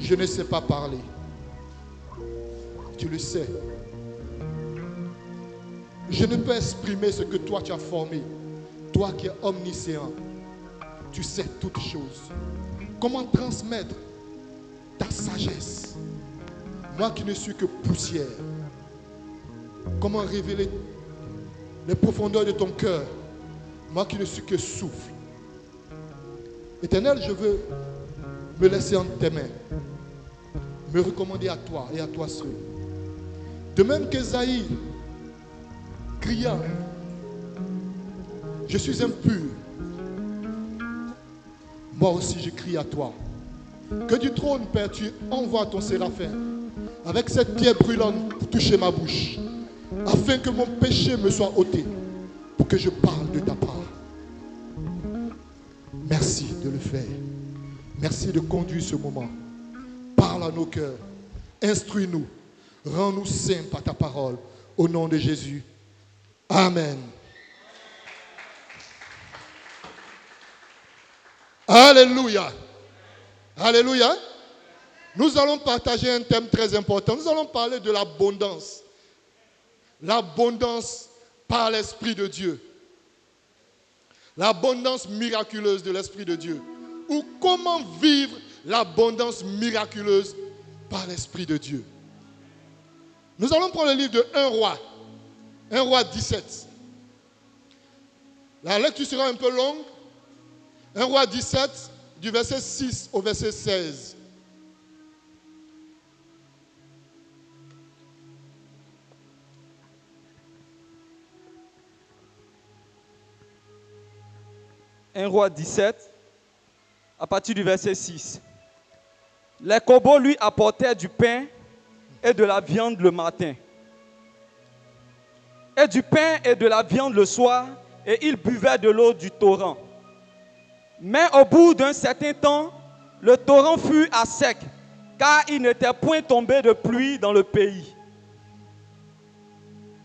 je ne sais pas parler. Tu le sais. Je ne peux exprimer ce que toi tu as formé. Toi qui es omniscient, tu sais toutes choses. Comment transmettre ta sagesse? Moi qui ne suis que poussière. Comment révéler les profondeurs de ton cœur? Moi qui ne suis que souffle. Éternel, je veux me laisser entre tes mains. Me recommander à toi et à toi seul. De même qu'Ésaïe cria, je suis impur. Moi aussi je crie à toi. Que du trône, Père, tu envoies ton séraphin avec cette pierre brûlante pour toucher ma bouche, afin que mon péché me soit ôté, pour que je parle de ta part. Merci de le faire. Merci de conduire ce moment. Parle à nos cœurs. Instruis-nous. Rends-nous saints par ta parole. Au nom de Jésus. Amen. Alléluia. Alléluia. Nous allons partager un thème très important. Nous allons parler de l'abondance. L'abondance par l'Esprit de Dieu. L'abondance miraculeuse de l'Esprit de Dieu. Ou comment vivre l'abondance miraculeuse par l'Esprit de Dieu. Nous allons prendre le livre de 1 roi. 1 roi 17. La lecture sera un peu longue. 1 roi 17, du verset 6 au verset 16. Un roi 17, à partir du verset 6. Les corbeaux lui apportèrent du pain et de la viande le matin, et du pain et de la viande le soir, et il buvait de l'eau du torrent. Mais au bout d'un certain temps, le torrent fut à sec, car il n'était point tombé de pluie dans le pays.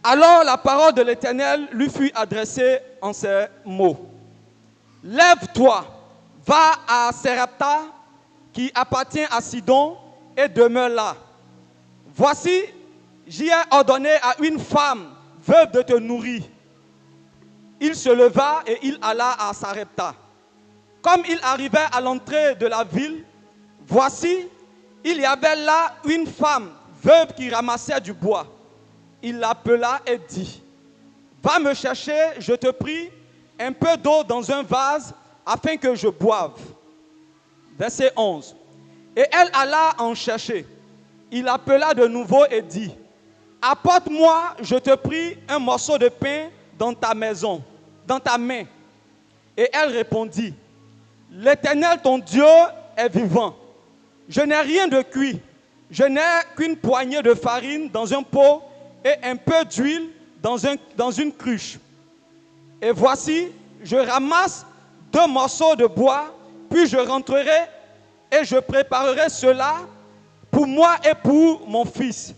Alors la parole de l'Éternel lui fut adressée en ces mots. Lève-toi, va à Sarepta, qui appartient à Sidon, et demeure là. Voici, j'y ai ordonné à une femme veuve de te nourrir. Il se leva et il alla à Sarepta. Comme il arrivait à l'entrée de la ville, voici, il y avait là une femme veuve qui ramassait du bois. Il l'appela et dit, « Va me chercher, je te prie, un peu d'eau dans un vase, afin que je boive. » Verset 11. Et elle alla en chercher. Il appela de nouveau et dit, « Apporte-moi, je te prie, un morceau de pain dans ta maison, dans ta main. » Et elle répondit, « L'Éternel ton Dieu est vivant. Je n'ai rien de cuit. Je n'ai qu'une poignée de farine dans un pot et un peu d'huile dans une cruche. Et voici, je ramasse 2 morceaux de bois, puis je rentrerai et je préparerai cela pour moi et pour mon fils.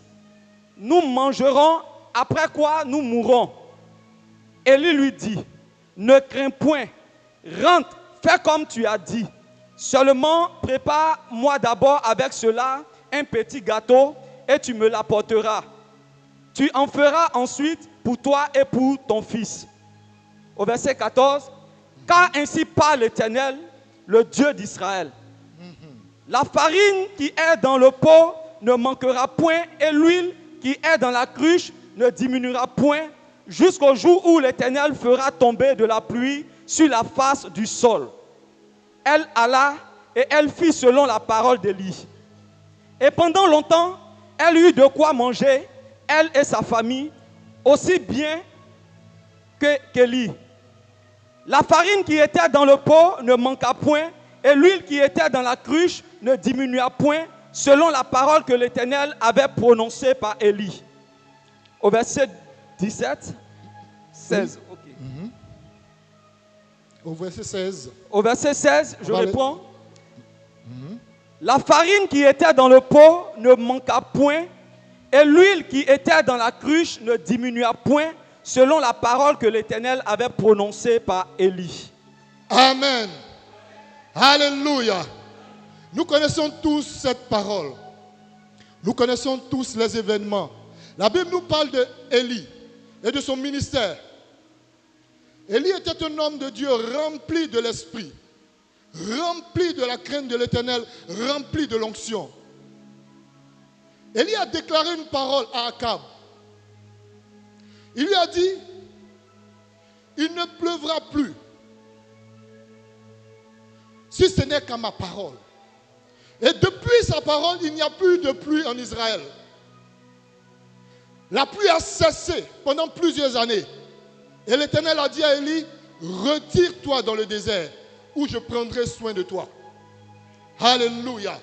Nous mangerons, après quoi nous mourrons. » Élie lui dit, « Ne crains point, rentre, fais comme tu as dit. Seulement prépare-moi d'abord avec cela un petit gâteau et tu me l'apporteras. Tu en feras ensuite pour toi et pour ton fils. » Au verset 14, « Car ainsi parle l'Éternel, le Dieu d'Israël. La farine qui est dans le pot ne manquera point et l'huile qui est dans la cruche ne diminuera point jusqu'au jour où l'Éternel fera tomber de la pluie sur la face du sol. » Elle alla et elle fit selon la parole d'Élie. Et pendant longtemps, elle eut de quoi manger, elle et sa famille, aussi bien qu'Élie. La farine qui était dans le pot ne manqua point, et l'huile qui était dans la cruche ne diminua point, selon la parole que l'Éternel avait prononcée par Élie. Au verset 17, 16. Oui. Okay. Au verset 16. Au verset 16, je réponds. La farine qui était dans le pot ne manqua point, et l'huile qui était dans la cruche ne diminua point, selon la parole que l'Éternel avait prononcée par Élie. Amen. Alléluia. Nous connaissons tous cette parole. Nous connaissons tous les événements. La Bible nous parle d'Élie et de son ministère. Élie était un homme de Dieu rempli de l'esprit, rempli de la crainte de l'Éternel, rempli de l'onction. Élie a déclaré une parole à Akab. Il lui a dit, il ne pleuvra plus si ce n'est qu'à ma parole. Et depuis sa parole, il n'y a plus de pluie en Israël. La pluie a cessé pendant plusieurs années. Et l'Éternel a dit à Élie, retire-toi dans le désert où je prendrai soin de toi. Alléluia.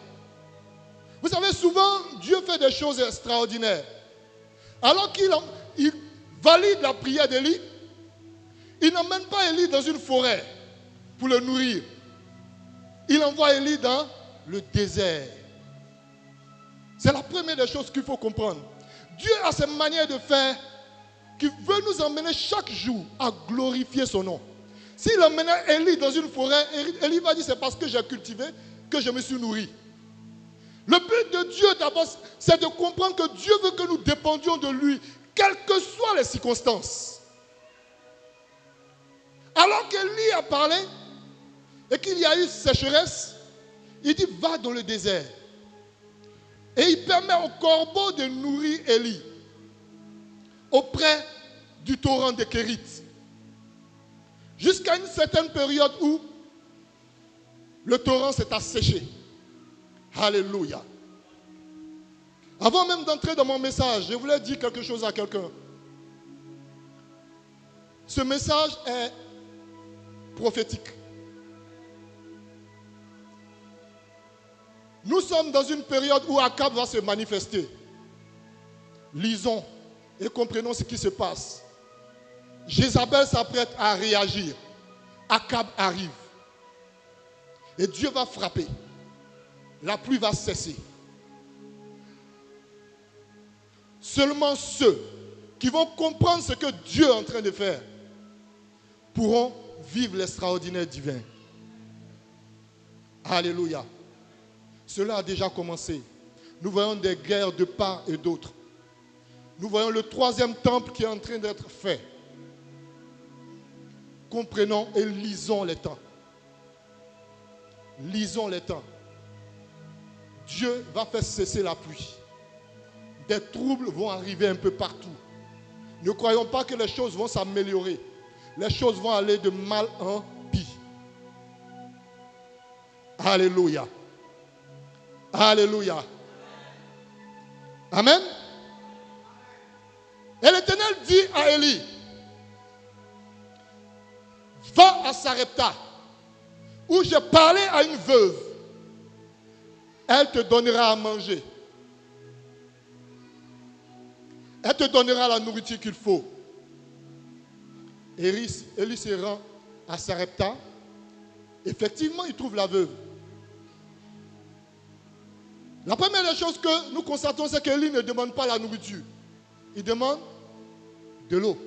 Vous savez, souvent, Dieu fait des choses extraordinaires. Alors qu'il valide la prière d'Élie, il n'emmène pas Élie dans une forêt pour le nourrir. Il envoie Élie dans le désert. C'est la première des choses qu'il faut comprendre. Dieu a cette manière de faire qui veut nous emmener chaque jour à glorifier son nom. S'il emmenait Élie dans une forêt, Élie va dire c'est parce que j'ai cultivé que je me suis nourri. Le but de Dieu d'abord, c'est de comprendre que Dieu veut que nous dépendions de lui, quelles que soient les circonstances. Alors qu'Élie a parlé et qu'il y a eu sécheresse, il dit va dans le désert. Et il permet au corbeau de nourrir Élie auprès du torrent de Kérit. Jusqu'à une certaine période où le torrent s'est asséché. Alléluia. Avant même d'entrer dans mon message, je voulais dire quelque chose à quelqu'un. Ce message est prophétique. Nous sommes dans une période où Akab va se manifester. Lisons et comprenons ce qui se passe. Jézabel s'apprête à réagir. Akab arrive. Et Dieu va frapper. La pluie va cesser. Seulement ceux qui vont comprendre ce que Dieu est en train de faire pourront vivre l'extraordinaire divin. Alléluia. Cela a déjà commencé. Nous voyons des guerres de part et d'autre. Nous voyons le troisième temple qui est en train d'être fait. Comprenons et lisons les temps. Lisons les temps. Dieu va faire cesser la pluie. Des troubles vont arriver un peu partout. Ne croyons pas que les choses vont s'améliorer. Les choses vont aller de mal en pis. Alléluia. Alléluia. Amen. Et l'Éternel dit à Élie, va à Sarepta, où j'ai parlé à une veuve. Elle te donnera à manger. Elle te donnera la nourriture qu'il faut. Élie se rend à Sarepta. Effectivement, il trouve la veuve. La première des choses que nous constatons, c'est qu'Élie ne demande pas la nourriture. Il demande de l'eau.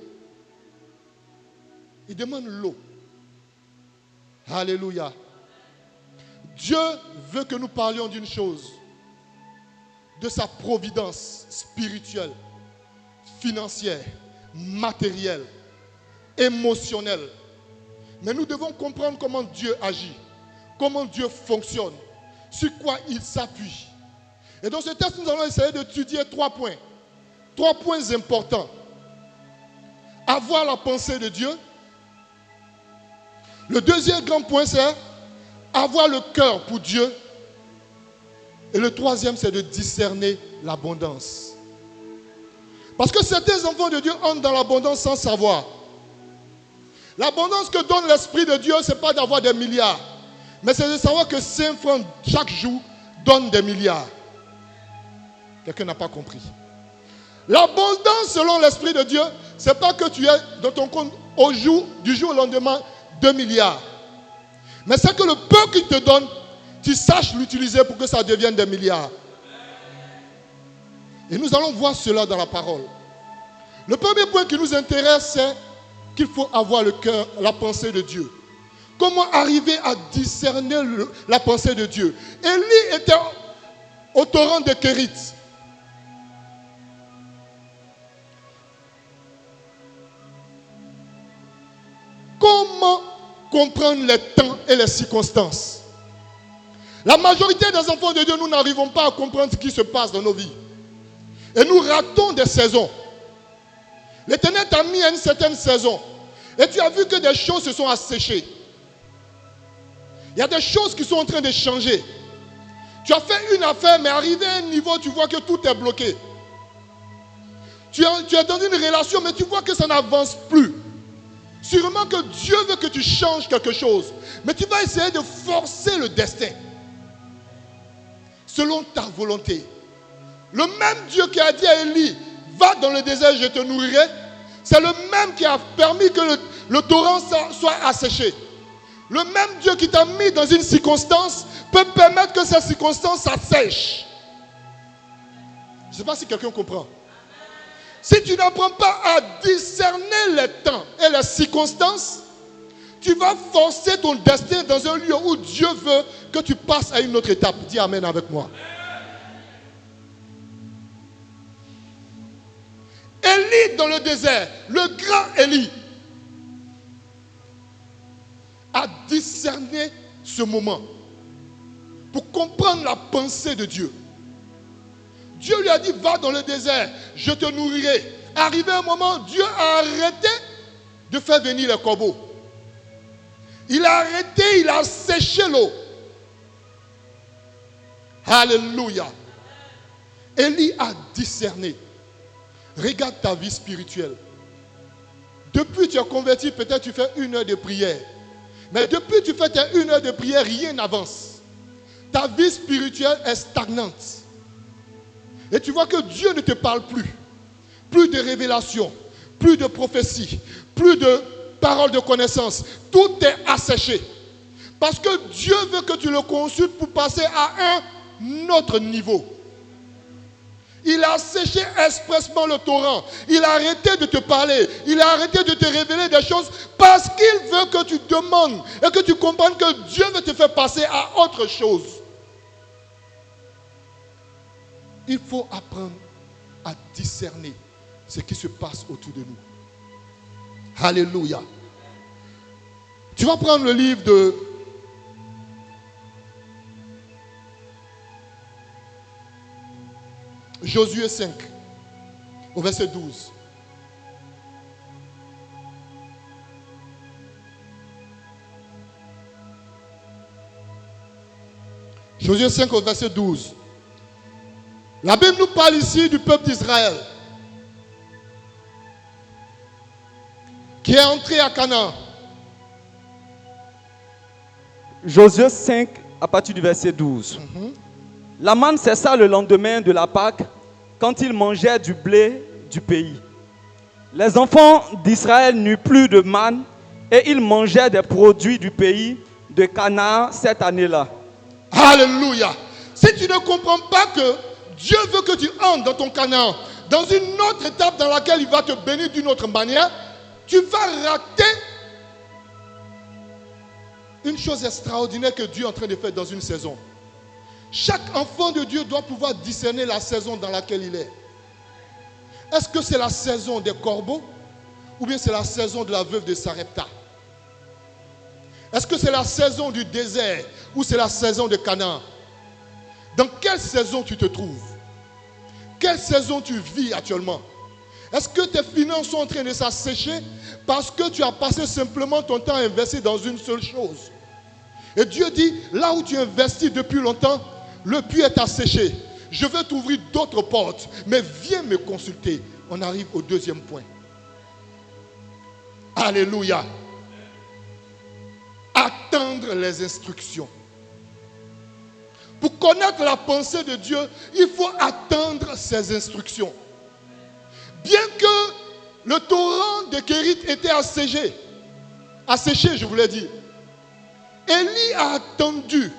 Il demande l'eau. Alléluia. Dieu veut que nous parlions d'une chose, de sa providence spirituelle, financière, matérielle, émotionnelle. Mais nous devons comprendre comment Dieu agit, comment Dieu fonctionne, sur quoi il s'appuie. Et dans ce texte, nous allons essayer d'étudier 3 points. 3 points importants. Avoir la pensée de Dieu. Le deuxième grand point, c'est avoir le cœur pour Dieu. Et le troisième, c'est de discerner l'abondance. Parce que certains enfants de Dieu entrent dans l'abondance sans savoir. L'abondance que donne l'Esprit de Dieu, ce n'est pas d'avoir des milliards. Mais c'est de savoir que 5 francs chaque jour donnent des milliards. Quelqu'un n'a pas compris. L'abondance selon l'Esprit de Dieu, ce n'est pas que tu es dans ton compte du jour au lendemain 2 milliards. Mais c'est que le peu qu'il te donne, tu saches l'utiliser pour que ça devienne des milliards. Et nous allons voir cela dans la parole. Le premier point qui nous intéresse, c'est qu'il faut avoir le cœur, la pensée de Dieu. Comment arriver à discerner la pensée de Dieu? Élie était au torrent de Kérit. Comment comprendre les temps et les circonstances? La majorité des enfants de Dieu, nous n'arrivons pas à comprendre ce qui se passe dans nos vies. Et nous ratons des saisons. L'Éternel t'a mis à une certaine saison. Et tu as vu que des choses se sont asséchées. Il y a des choses qui sont en train de changer. Tu as fait une affaire, mais arrivé à un niveau, tu vois que tout est bloqué. Tu es dans une relation, mais tu vois que ça n'avance plus. Sûrement que Dieu veut que tu changes quelque chose. Mais tu vas essayer de forcer le destin. Selon ta volonté. Le même Dieu qui a dit à Élie, va dans le désert, je te nourrirai. C'est le même qui a permis que le torrent soit asséché. Le même Dieu qui t'a mis dans une circonstance peut permettre que cette circonstance s'assèche. Je ne sais pas si quelqu'un comprend. Si tu n'apprends pas à discerner les temps et les circonstances, tu vas forcer ton destin dans un lieu où Dieu veut que tu passes à une autre étape. Dis Amen avec moi. Élie dans le désert, le grand Élie, a discerné ce moment pour comprendre la pensée de Dieu. Dieu lui a dit, va dans le désert, je te nourrirai. Arrivé un moment, Dieu a arrêté de faire venir les corbeaux. Il a arrêté, il a séché l'eau. Alléluia. Élie a discerné. Regarde ta vie spirituelle. Depuis que tu es converti, peut-être tu fais 1 heure de prière. Mais depuis que tu fais tes 1 heure de prière, rien n'avance. Ta vie spirituelle est stagnante. Et tu vois que Dieu ne te parle plus. Plus de révélation, plus de prophétie, plus de paroles de connaissance. Tout est asséché. Parce que Dieu veut que tu le consultes pour passer à un autre niveau. Il a séché expressement le torrent. Il a arrêté de te parler. Il a arrêté de te révéler des choses parce qu'il veut que tu demandes et que tu comprennes que Dieu veut te faire passer à autre chose. Il faut apprendre à discerner ce qui se passe autour de nous. Alléluia. Tu vas prendre le livre de Josué 5, au verset 12. Josué 5, au verset 12. La Bible nous parle ici du peuple d'Israël qui est entré à Canaan. Josué 5, à partir du verset 12. La manne cessa le lendemain de la Pâque, quand ils mangeaient du blé du pays. Les enfants d'Israël n'eurent plus de manne et ils mangeaient des produits du pays de Canaan cette année-là. Alléluia. Si tu ne comprends pas que Dieu veut que tu entres dans ton Canaan, dans une autre étape dans laquelle il va te bénir d'une autre manière, tu vas rater une chose extraordinaire que Dieu est en train de faire dans une saison. Chaque enfant de Dieu doit pouvoir discerner la saison dans laquelle il est. Est-ce que c'est la saison des corbeaux ou bien c'est la saison de la veuve de Sarepta? Est-ce que c'est la saison du désert ou c'est la saison de Canaan? Dans quelle saison tu te trouves? Quelle saison tu vis actuellement? Est-ce que tes finances sont en train de s'assécher parce que tu as passé simplement ton temps à investir dans une seule chose? Et Dieu dit, là où tu investis depuis longtemps, le puits est asséché. Je veux t'ouvrir d'autres portes, mais viens me consulter. On arrive au deuxième point. Alléluia. Attendre les instructions. Pour connaître la pensée de Dieu, il faut attendre ses instructions. Bien que le torrent de Kérit était asséché, je voulais dire, Élie a attendu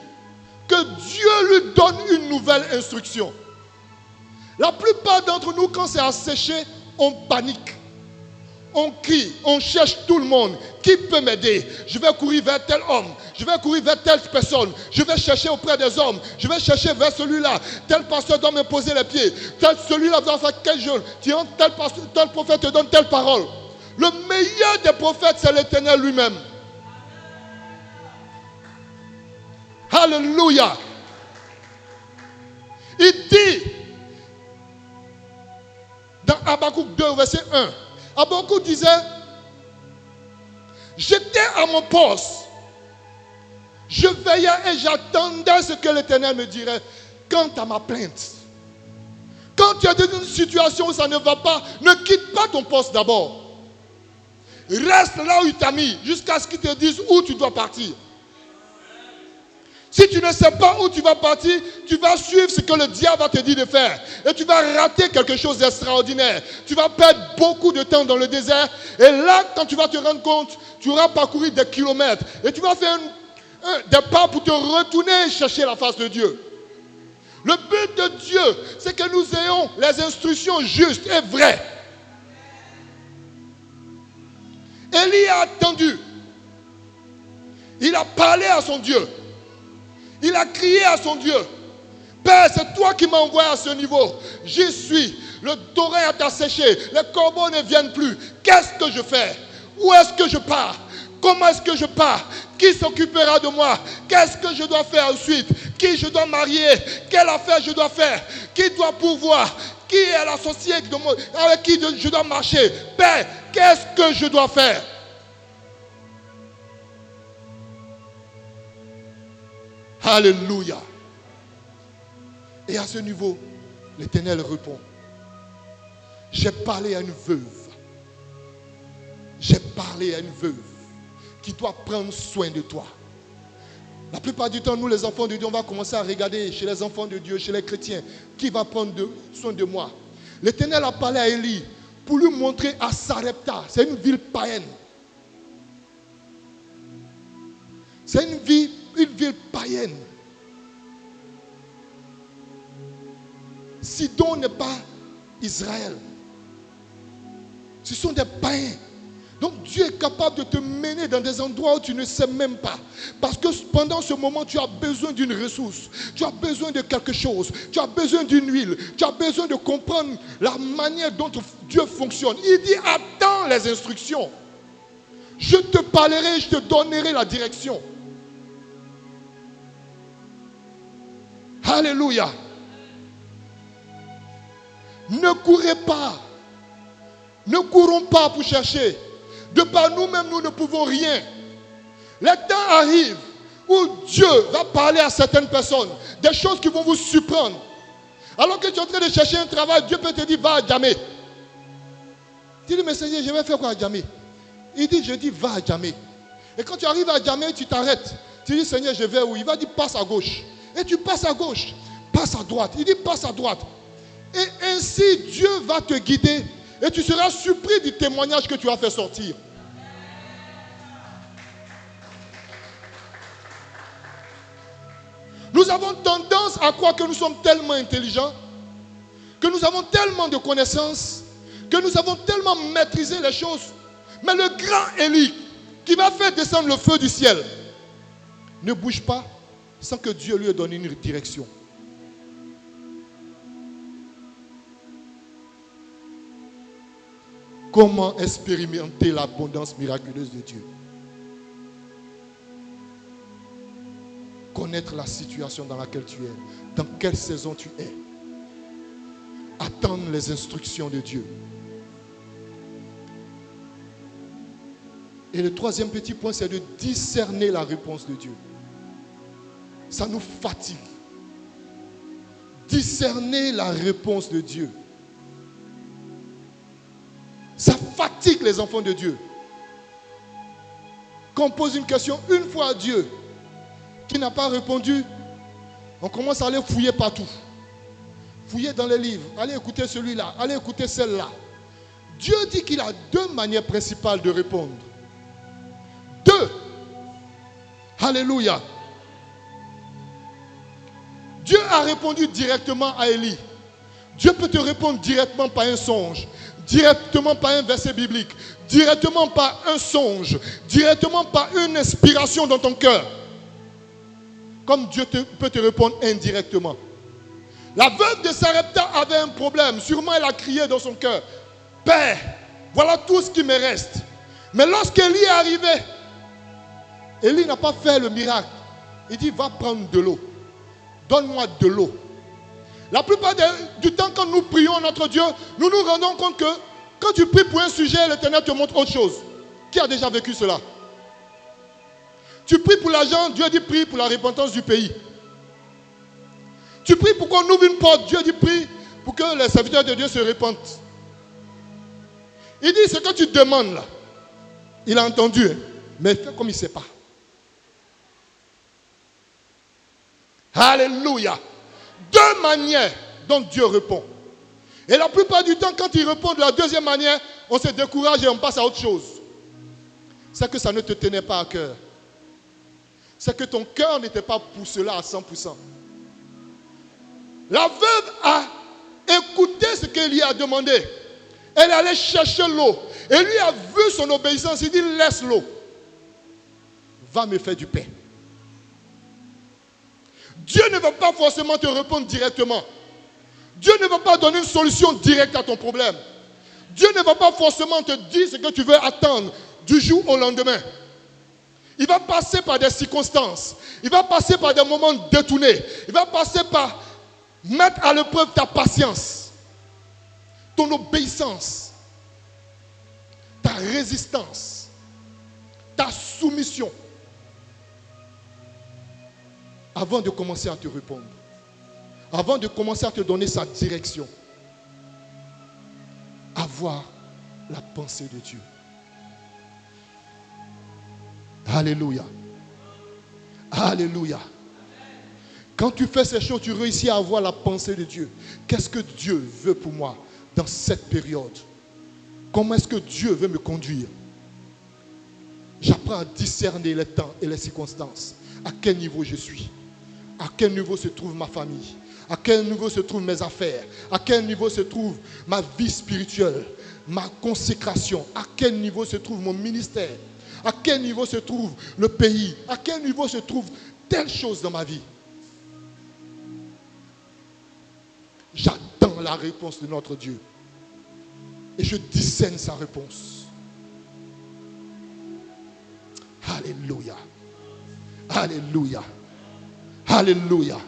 que Dieu lui donne une nouvelle instruction. La plupart d'entre nous, quand c'est asséché, on panique. On crie, on cherche tout le monde. Qui peut m'aider? Je vais courir vers tel homme. Je vais courir vers telle personne. Je vais chercher auprès des hommes. Je vais chercher vers celui-là. Tel pasteur doit me poser les pieds. Celui-là doit faire quel jour. Tel prophète te donne telle parole. Le meilleur des prophètes, c'est l'Éternel lui-même. Alléluia. Il dit dans Habakkuk 2, verset 1. Habakkuk disait, j'étais à mon poste, je veillais et j'attendais ce que l'Éternel me dirait quant à ma plainte. Quand tu es dans une situation où ça ne va pas, ne quitte pas ton poste d'abord. Reste là où il t'a mis jusqu'à ce qu'il te dise où tu dois partir. Si tu ne sais pas où tu vas partir, tu vas suivre ce que le diable va te dire de faire. Et tu vas rater quelque chose d'extraordinaire. Tu vas perdre beaucoup de temps dans le désert. Et là, quand tu vas te rendre compte, tu auras parcouru des kilomètres. Et tu vas faire des pas pour te retourner et chercher la face de Dieu. Le but de Dieu, c'est que nous ayons les instructions justes et vraies. Élie a attendu. Il a parlé à son Dieu. Il a crié à son Dieu. Père, c'est toi qui m'as envoyé à ce niveau. J'y suis. Le torrent est asséché. Les corbeaux ne viennent plus. Qu'est-ce que je fais? Où est-ce que je pars? Comment est-ce que je pars? Qui s'occupera de moi? Qu'est-ce que je dois faire ensuite? Qui je dois marier? Quelle affaire je dois faire? Qui doit pourvoir? Qui est l'associé avec qui je dois marcher? Père, qu'est-ce que je dois faire? Alléluia. Et à ce niveau, l'Éternel répond. J'ai parlé à une veuve. J'ai parlé à une veuve qui doit prendre soin de toi. La plupart du temps, nous les enfants de Dieu, on va commencer à regarder chez les enfants de Dieu, chez les chrétiens, qui va prendre soin de moi. L'Éternel a parlé à Élie pour lui montrer à Sarepta. C'est une ville païenne. C'est une ville païenne. Sidon n'est pas Israël. Ce sont des païens. Donc Dieu est capable de te mener dans des endroits où tu ne sais même pas. Parce que pendant ce moment, tu as besoin d'une ressource. Tu as besoin de quelque chose. Tu as besoin d'une huile. Tu as besoin de comprendre la manière dont Dieu fonctionne. Il dit, attends les instructions. Je te parlerai, je te donnerai la direction. Alléluia. Ne courez pas. Ne courons pas pour chercher. De par nous-mêmes, nous ne pouvons rien. Le temps arrive où Dieu va parler à certaines personnes des choses qui vont vous surprendre. Alors que tu es en train de chercher un travail, Dieu peut te dire, va à Djamé. Tu dis, mais Seigneur, je vais faire quoi à Djamé? Il dit, je dis, va à Djamé. Et quand tu arrives à Djamé, tu t'arrêtes. Tu dis, Seigneur, je vais où? Il va dire, passe à gauche. Et tu passes à gauche, passe à droite. Il dit, passe à droite. Et ainsi, Dieu va te guider. Et tu seras surpris du témoignage que tu as fait sortir. Nous avons tendance à croire que nous sommes tellement intelligents, que nous avons tellement de connaissances, que nous avons tellement maîtrisé les choses. Mais le grand Élie, qui va faire descendre le feu du ciel, ne bouge pas sans que Dieu lui ait donné une direction. Comment expérimenter l'abondance miraculeuse de Dieu? Connaître la situation dans laquelle tu es, dans quelle saison tu es. Attendre les instructions de Dieu. Et le troisième petit point, c'est de discerner la réponse de Dieu. Ça nous fatigue. Discerner la réponse de Dieu. Ça fatigue les enfants de Dieu. Quand on pose une question une fois à Dieu, qui n'a pas répondu, on commence à aller fouiller partout. Fouiller dans les livres, aller écouter celui-là, aller écouter celle-là. Dieu dit qu'il a deux manières principales de répondre. Deux. Alléluia. Dieu a répondu directement à Élie. Dieu peut te répondre directement par un songe, directement par un verset biblique, directement par un songe, directement par une inspiration dans ton cœur. Comme Dieu peut te répondre indirectement. La veuve de Sarepta avait un problème. Sûrement elle a crié dans son cœur, Père, voilà tout ce qui me reste. Mais lorsqu'Élie est arrivé, Élie n'a pas fait le miracle. Il dit, va prendre de l'eau. Donne-moi de l'eau. La plupart du temps, quand nous prions notre Dieu, nous nous rendons compte que quand tu pries pour un sujet, l'Éternel te montre autre chose. Qui a déjà vécu cela? Tu pries pour l'argent, Dieu dit prie pour la repentance du pays. Tu pries pour qu'on ouvre une porte, Dieu dit prie pour que les serviteurs de Dieu se répandent. Il dit, ce que tu demandes là, il a entendu, hein, mais fais comme il ne sait pas. Alléluia. Deux manières dont Dieu répond. Et la plupart du temps, quand il répond de la deuxième manière, on se décourage et on passe à autre chose. C'est que ça ne te tenait pas à cœur. C'est que ton cœur n'était pas pour cela à 100%. La veuve a écouté ce qu'Élie a demandé. Elle allait chercher l'eau. Et lui a vu son obéissance. Il dit, laisse l'eau. Va me faire du pain. Dieu ne va pas forcément te répondre directement. Dieu ne va pas donner une solution directe à ton problème. Dieu ne va pas forcément te dire ce que tu veux attendre du jour au lendemain. Il va passer par des circonstances. Il va passer par des moments détournés. Il va passer par mettre à l'épreuve ta patience, ton obéissance, ta résistance, ta soumission, avant de commencer à te répondre, avant de commencer à te donner sa direction. Avoir la pensée de Dieu. Alléluia. Alléluia. Quand tu fais ces choses, tu réussis à avoir la pensée de Dieu. Qu'est-ce que Dieu veut pour moi dans cette période? Comment est-ce que Dieu veut me conduire? J'apprends à discerner les temps et les circonstances. À quel niveau je suis? À quel niveau se trouve ma famille? À quel niveau se trouvent mes affaires? À quel niveau se trouve ma vie spirituelle? Ma consécration? À quel niveau se trouve mon ministère? À quel niveau se trouve le pays? À quel niveau se trouve telle chose dans ma vie? J'attends la réponse de notre Dieu. Et je discerne sa réponse. Alléluia. Alléluia. Alléluia.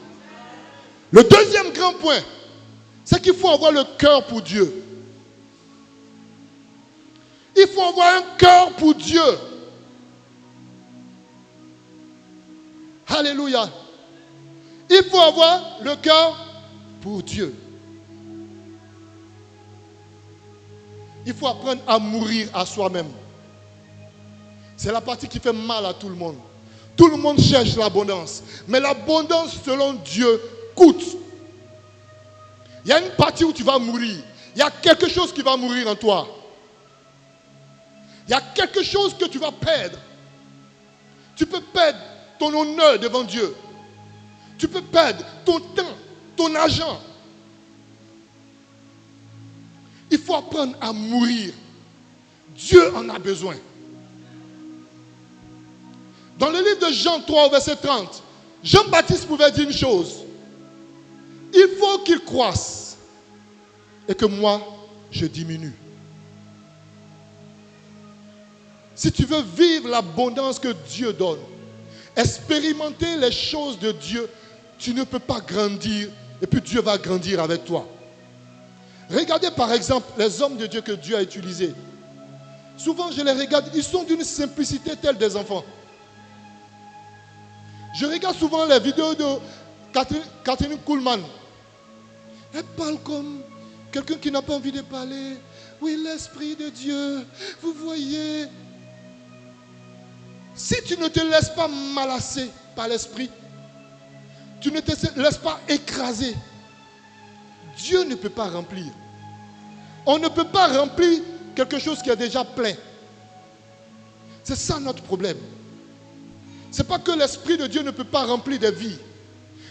Le deuxième grand point, c'est qu'il faut avoir le cœur pour Dieu. Il faut avoir un cœur pour Dieu. Alléluia. Il faut avoir le cœur pour Dieu. Il faut apprendre à mourir à soi-même. C'est la partie qui fait mal à tout le monde. Tout le monde cherche l'abondance. Mais l'abondance selon Dieu coûte. Il y a une partie où tu vas mourir. Il y a quelque chose qui va mourir en toi. Il y a quelque chose que tu vas perdre. Tu peux perdre ton honneur devant Dieu. Tu peux perdre ton temps, ton argent. Il faut apprendre à mourir. Dieu en a besoin. Dans le livre de Jean 3, verset 30, Jean-Baptiste pouvait dire une chose. Il faut qu'il croisse et que moi, je diminue. Si tu veux vivre l'abondance que Dieu donne, expérimenter les choses de Dieu, tu ne peux pas grandir et puis Dieu va grandir avec toi. Regardez par exemple les hommes de Dieu que Dieu a utilisés. Souvent je les regarde, ils sont d'une simplicité telle des enfants. Je regarde souvent les vidéos de Catherine Kuhlman. Elle parle comme quelqu'un qui n'a pas envie de parler. Oui, l'Esprit de Dieu, vous voyez. Si tu ne te laisses pas malasser par l'Esprit, tu ne te laisses pas écraser, Dieu ne peut pas remplir. On ne peut pas remplir quelque chose qui est déjà plein. C'est ça notre problème. Ce n'est pas que l'Esprit de Dieu ne peut pas remplir des vies.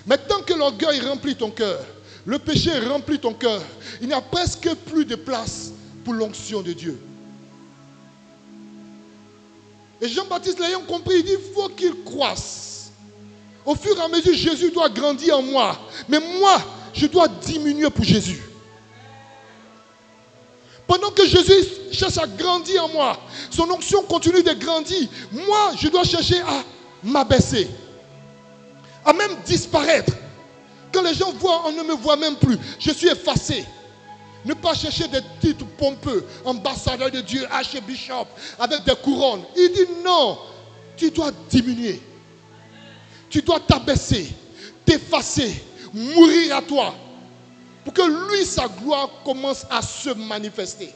Mais tant que l'orgueil remplit ton cœur, le péché remplit ton cœur, il n'y a presque plus de place pour l'onction de Dieu. Et Jean-Baptiste l'ayant compris, il dit, il faut qu'il croisse. Au fur et à mesure, Jésus doit grandir en moi. Mais moi, je dois diminuer pour Jésus. Pendant que Jésus cherche à grandir en moi, son onction continue de grandir. Moi, je dois chercher à m'abaisser, à même disparaître. Quand les gens voient, on ne me voit même plus. Je suis effacé. Ne pas chercher des titres pompeux, ambassadeur de Dieu, archbishop, avec des couronnes. Il dit non, tu dois diminuer. Tu dois t'abaisser, t'effacer, mourir à toi. Pour que lui, sa gloire commence à se manifester.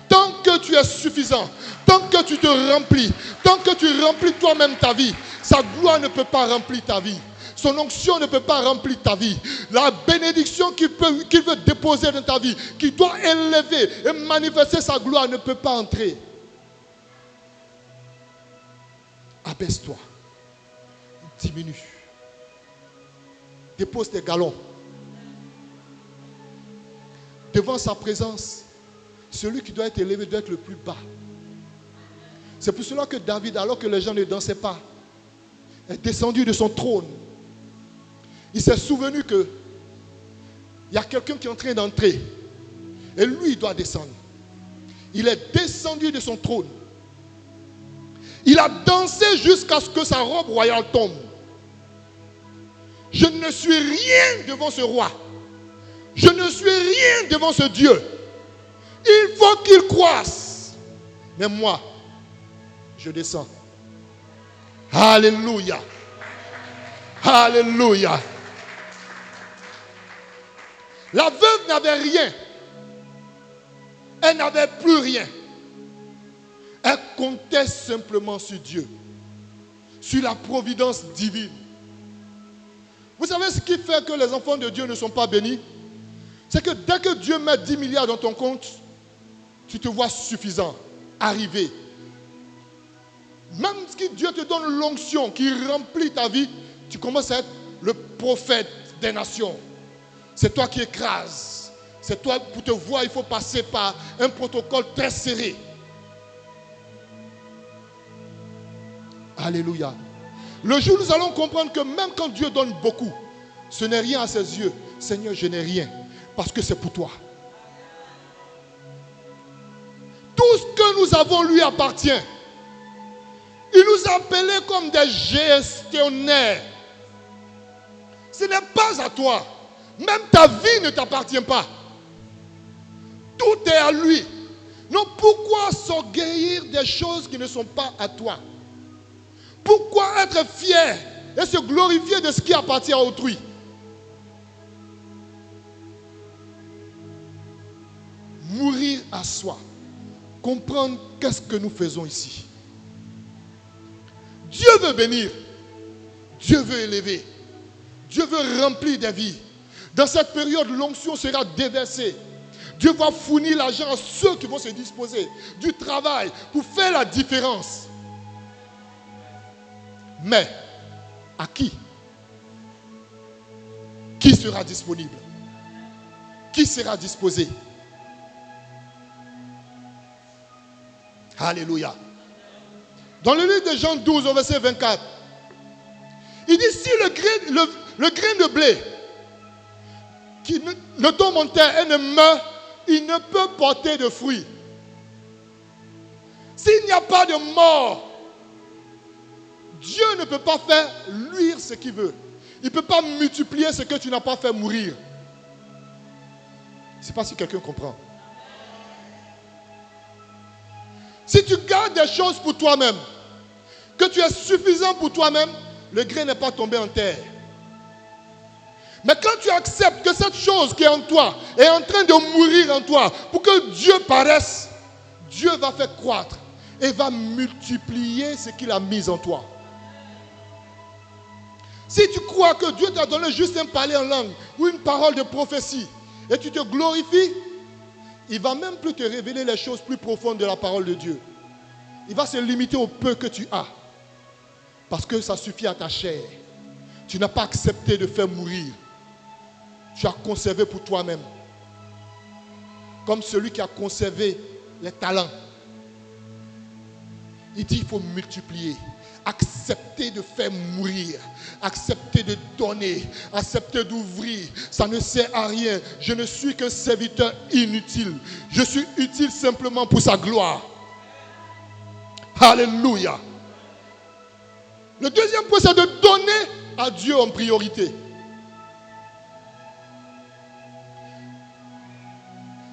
Tant que tu es suffisant, tant que tu te remplis, tant que tu remplis toi-même ta vie, sa gloire ne peut pas remplir ta vie. Son onction ne peut pas remplir ta vie. La bénédiction qu'il veut déposer dans ta vie, qui doit élever et manifester sa gloire, ne peut pas entrer. Abaisse-toi. Diminue. Dépose tes galons. Devant sa présence, celui qui doit être élevé doit être le plus bas. C'est pour cela que David, alors que les gens ne dansaient pas, est descendu de son trône. Il s'est souvenu qu'il y a quelqu'un qui est en train d'entrer. Et lui, il doit descendre. Il est descendu de son trône. Il a dansé jusqu'à ce que sa robe royale tombe. Je ne suis rien devant ce roi. Je ne suis rien devant ce Dieu. Il faut qu'il croisse. Mais moi, je descends. Alléluia. Alléluia. La veuve n'avait rien. Elle n'avait plus rien. Elle comptait simplement sur Dieu, sur la providence divine. Vous savez ce qui fait que les enfants de Dieu ne sont pas bénis? C'est que dès que Dieu met 10 milliards dans ton compte, tu te vois suffisant, arrivé. Même si Dieu te donne l'onction qui remplit ta vie, tu commences à être le prophète des nations. C'est toi qui écrases. C'est toi, pour te voir, il faut passer par un protocole très serré. Alléluia. Le jour où nous allons comprendre que même quand Dieu donne beaucoup, ce n'est rien à ses yeux. Seigneur, je n'ai rien, parce que c'est pour toi. Tout ce que nous avons lui appartient. Il nous a appelés comme des gestionnaires. Ce n'est pas à toi. Même ta vie ne t'appartient pas. Tout est à lui. Donc pourquoi s'orgueillir des choses qui ne sont pas à toi? Pourquoi être fier et se glorifier de ce qui appartient à autrui? Mourir à soi. Comprendre qu'est-ce que nous faisons ici. Dieu veut bénir. Dieu veut élever. Dieu veut remplir des vies. Dans cette période, l'onction sera déversée. Dieu va fournir l'argent à ceux qui vont se disposer du travail pour faire la différence. Mais, à qui? Qui sera disponible? Qui sera disposé? Alléluia. Dans le livre de Jean 12, au verset 24, il dit, si le grain de blé qui ne tombe en terre et ne meurt, il ne peut porter de fruits. S'il n'y a pas de mort, Dieu ne peut pas faire luire ce qu'il veut. Il ne peut pas multiplier ce que tu n'as pas fait mourir. Je ne sais pas si quelqu'un comprend. Si tu gardes des choses pour toi-même, que tu es suffisant pour toi-même, le grain n'est pas tombé en terre. Mais quand tu acceptes que cette chose qui est en toi est en train de mourir en toi, pour que Dieu paraisse, Dieu va faire croître et va multiplier ce qu'il a mis en toi. Si tu crois que Dieu t'a donné juste un parler en langue ou une parole de prophétie et tu te glorifies, il ne va même plus te révéler les choses plus profondes de la parole de Dieu. Il va se limiter au peu que tu as. Parce que ça suffit à ta chair. Tu n'as pas accepté de faire mourir. Tu as conservé pour toi-même. Comme celui qui a conservé les talents. Il dit il faut multiplier. Accepter de faire mourir. Accepter de donner. Accepter d'ouvrir. Ça ne sert à rien. Je ne suis qu'un serviteur inutile. Je suis utile simplement pour sa gloire. Alléluia. Le deuxième point, c'est de donner à Dieu en priorité.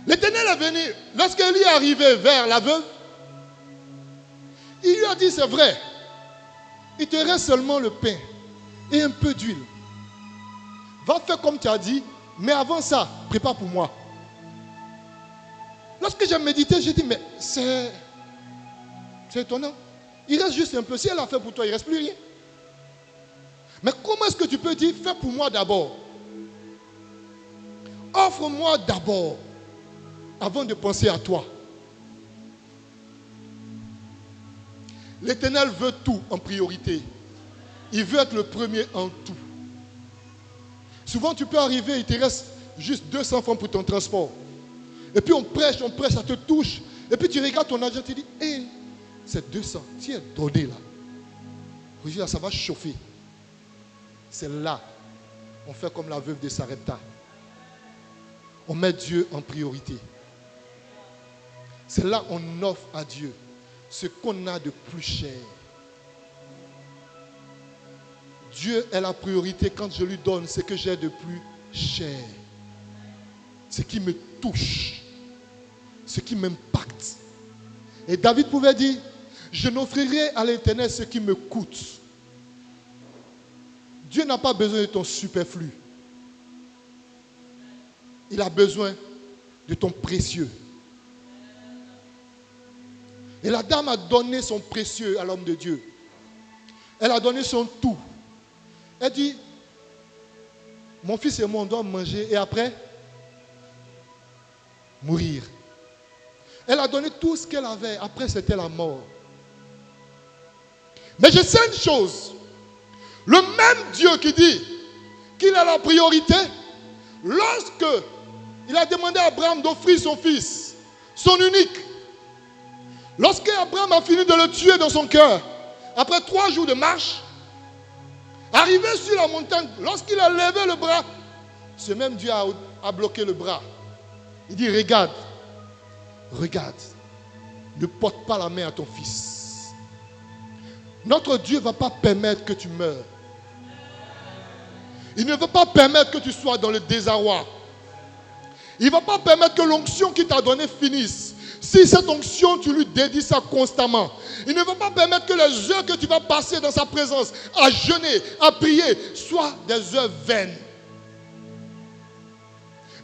L'Éternel est venu. Lorsqu'Élie est arrivé vers la veuve, il lui a dit, c'est vrai, il te reste seulement le pain et un peu d'huile. Va faire comme tu as dit, mais avant ça, prépare pour moi. Lorsque j'ai médité, j'ai dit, mais c'est étonnant. Il reste juste un peu. Si elle a fait pour toi, il ne reste plus rien. Mais comment est-ce que tu peux dire, fais pour moi d'abord? Offre-moi d'abord, avant de penser à toi. L'Éternel veut tout en priorité. Il veut être le premier en tout. Souvent tu peux arriver, il te reste juste 200 francs pour ton transport. Et puis on prêche, ça te touche. Et puis tu regardes ton argent, tu dis, hé, c'est 200, tiens, donné là. Regarde, ça va chauffer. C'est là, on fait comme la veuve de Sarepta. On met Dieu en priorité. C'est là on offre à Dieu ce qu'on a de plus cher. Dieu est la priorité quand je lui donne ce que j'ai de plus cher. Ce qui me touche. Ce qui m'impacte. Et David pouvait dire, je n'offrirai à l'Éternel ce qui me coûte. Dieu n'a pas besoin de ton superflu. Il a besoin de ton précieux. Et la dame a donné son précieux à l'homme de Dieu. Elle a donné son tout. Elle dit, mon fils et moi, on doit manger et après, mourir. Elle a donné tout ce qu'elle avait. Après, c'était la mort. Mais je sais une chose. Le même Dieu qui dit qu'il a la priorité, lorsque il a demandé à Abraham d'offrir son fils, son unique, lorsque Abraham a fini de le tuer dans son cœur, après 3 jours de marche, arrivé sur la montagne, lorsqu'il a levé le bras, ce même Dieu a bloqué le bras. Il dit, regarde, ne porte pas la main à ton fils. Notre Dieu ne va pas permettre que tu meurs. Il ne veut pas permettre que tu sois dans le désarroi. Il ne va pas permettre que l'onction qu'il t'a donnée finisse. Si cette onction, tu lui dédies ça constamment. Il ne va pas permettre que les heures que tu vas passer dans sa présence, à jeûner, à prier, soient des heures vaines.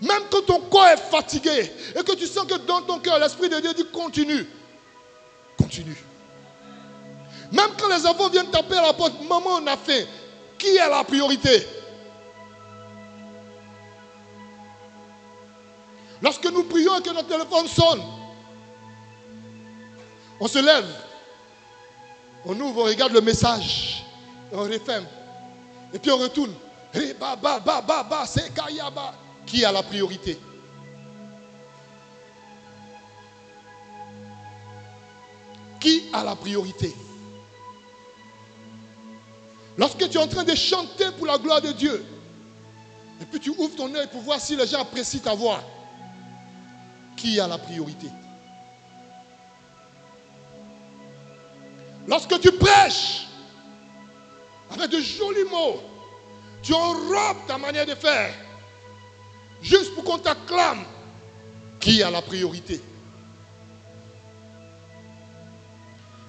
Même quand ton corps est fatigué et que tu sens que dans ton cœur, l'Esprit de Dieu dit continue. Continue. Même quand les enfants viennent taper à la porte, maman, on a faim. Qui est la priorité? Lorsque nous prions et que notre téléphone sonne, on se lève, on ouvre, on regarde le message, et on referme. Et puis on retourne. Qui a la priorité? Qui a la priorité? Lorsque tu es en train de chanter pour la gloire de Dieu, et puis tu ouvres ton œil pour voir si les gens apprécient ta voix, qui a la priorité? Lorsque tu prêches avec de jolis mots, tu enrobes ta manière de faire, juste pour qu'on t'acclame, qui a la priorité?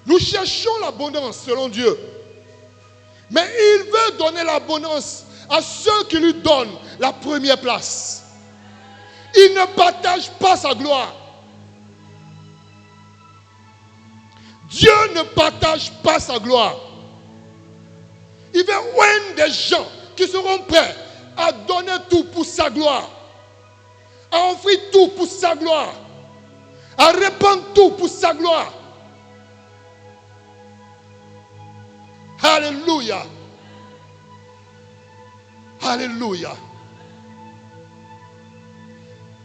Nous cherchons l'abondance selon Dieu. Mais il veut donner l'abondance à ceux qui lui donnent la première place. Il ne partage pas sa gloire. Dieu ne partage pas sa gloire. Il veut oindre des gens qui seront prêts à donner tout pour sa gloire, à offrir tout pour sa gloire, à répandre tout pour sa gloire. Alléluia. Alléluia.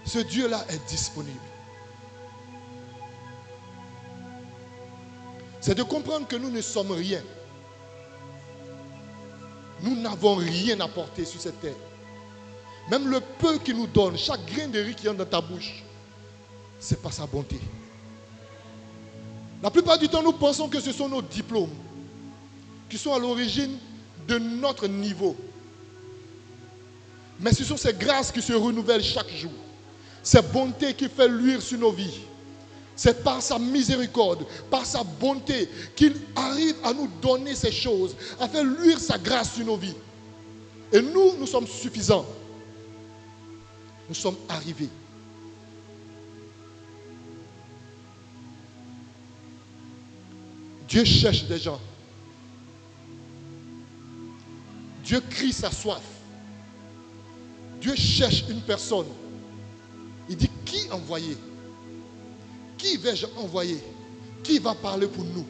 Ce Dieu-là est disponible. c'est de comprendre que nous ne sommes rien. Nous n'avons rien apporté sur cette terre. Même le peu qu'il nous donne, chaque grain de riz qui entre dans ta bouche, c'est pas sa bonté. La plupart du temps, nous pensons que ce sont nos diplômes qui sont à l'origine de notre niveau. Mais ce sont ces grâces qui se renouvellent chaque jour. Ces bontés qui fait luire sur nos vies. C'est par sa miséricorde, par sa bonté qu'il arrive à nous donner ces choses, à faire luire sa grâce sur nos vies. Et nous sommes suffisants. Nous sommes arrivés. Dieu cherche des gens. Dieu crie sa soif. Dieu cherche une personne. Il dit, qui envoyer? Qui vais-je envoyer? Qui va parler pour nous?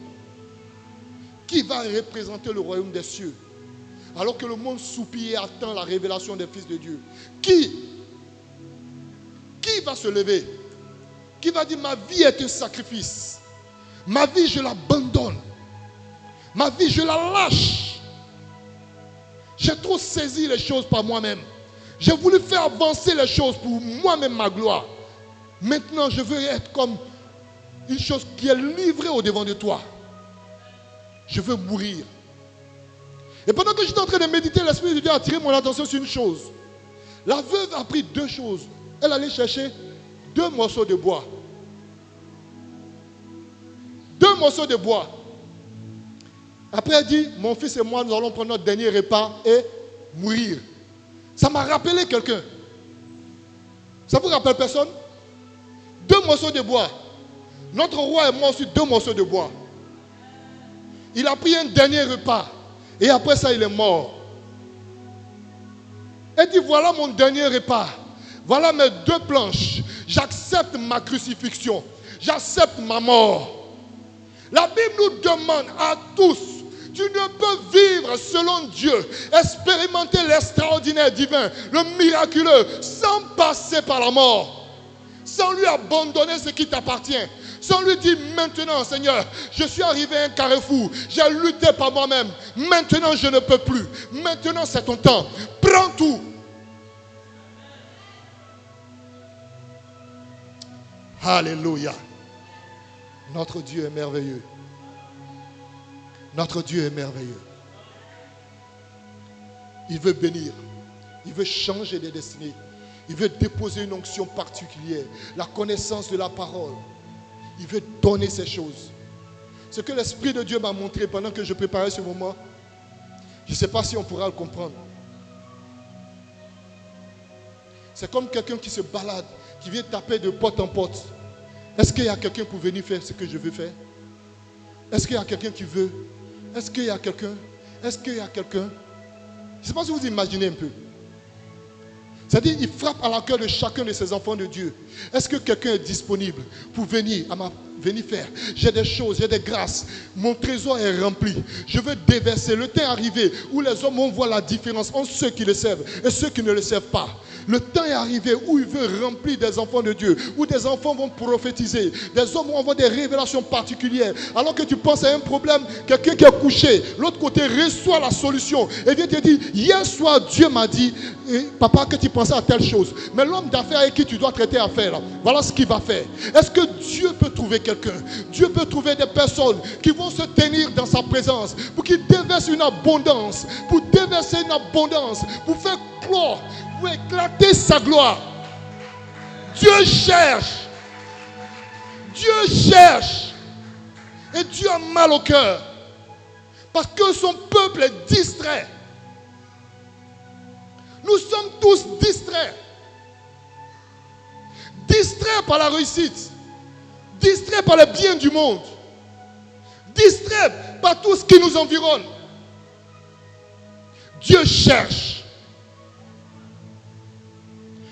Qui va représenter le royaume des cieux? Alors que le monde soupire et attend la révélation des fils de Dieu. Qui va se lever? Qui va dire, ma vie est un sacrifice. Ma vie, je l'abandonne. Ma vie, je la lâche. J'ai trop saisi les choses par moi-même. J'ai voulu faire avancer les choses pour moi-même, ma gloire. Maintenant, je veux être comme une chose qui est livrée au devant de toi. Je veux mourir. Et pendant que j'étais en train de méditer, l'Esprit de Dieu a attiré mon attention sur une chose. La veuve a pris deux choses. Elle allait chercher 2 morceaux de bois. 2 morceaux de bois. Après, elle dit, mon fils et moi, nous allons prendre notre dernier repas et mourir. Ça m'a rappelé quelqu'un. Ça vous rappelle personne? 2 morceaux de bois. Notre roi est mort sur 2 morceaux de bois. Il a pris un dernier repas. Et après ça, il est mort. Elle dit, voilà mon dernier repas. Voilà mes 2 planches. J'accepte ma crucifixion. J'accepte ma mort. La Bible nous demande à tous, tu ne peux vivre selon Dieu, expérimenter l'extraordinaire divin, le miraculeux, sans passer par la mort, sans lui abandonner ce qui t'appartient, sans lui dire maintenant Seigneur, je suis arrivé à un carrefour, j'ai lutté par moi-même, maintenant je ne peux plus, maintenant c'est ton temps, prends tout. Alléluia. Notre Dieu est merveilleux. Notre Dieu est merveilleux. Il veut bénir. Il veut changer des destinées. Il veut déposer une onction particulière. La connaissance de la parole. Il veut donner ces choses. Ce que l'Esprit de Dieu m'a montré pendant que je préparais ce moment, je ne sais pas si on pourra le comprendre. C'est comme quelqu'un qui se balade, qui vient taper de porte en porte. Est-ce qu'il y a quelqu'un pour venir faire ce que je veux faire? Est-ce qu'il y a quelqu'un qui veut? Est-ce qu'il y a quelqu'un? Est-ce qu'il y a quelqu'un? Je ne sais pas si vous imaginez un peu. C'est-à-dire, il frappe à la cœur de chacun de ses enfants de Dieu. Est-ce que quelqu'un est disponible pour venir faire? J'ai des choses, j'ai des grâces. Mon trésor est rempli. Je veux déverser. Le temps est arrivé où les hommes vont voir la différence entre ceux qui le servent et ceux qui ne le servent pas. Le temps est arrivé où il veut remplir des enfants de Dieu, où des enfants vont prophétiser, des hommes vont avoir des révélations particulières. Alors que tu penses à un problème, quelqu'un qui est couché, l'autre côté reçoit la solution et vient te dire, hier soir Dieu m'a dit, papa, que tu pensais à telle chose. Mais l'homme d'affaires avec qui tu dois traiter affaire, voilà ce qu'il va faire. Est-ce que Dieu peut trouver quelqu'un? Dieu peut trouver des personnes qui vont se tenir dans sa présence pour qu'il déverse une abondance, pour déverser une abondance, pour faire clore, pour éclater sa gloire. Dieu cherche. Dieu cherche. Et Dieu a mal au cœur. Parce que son peuple est distrait. Nous sommes tous distraits. Distraits par la réussite. Distraits par le bien du monde. Distraits par tout ce qui nous environne. Dieu cherche.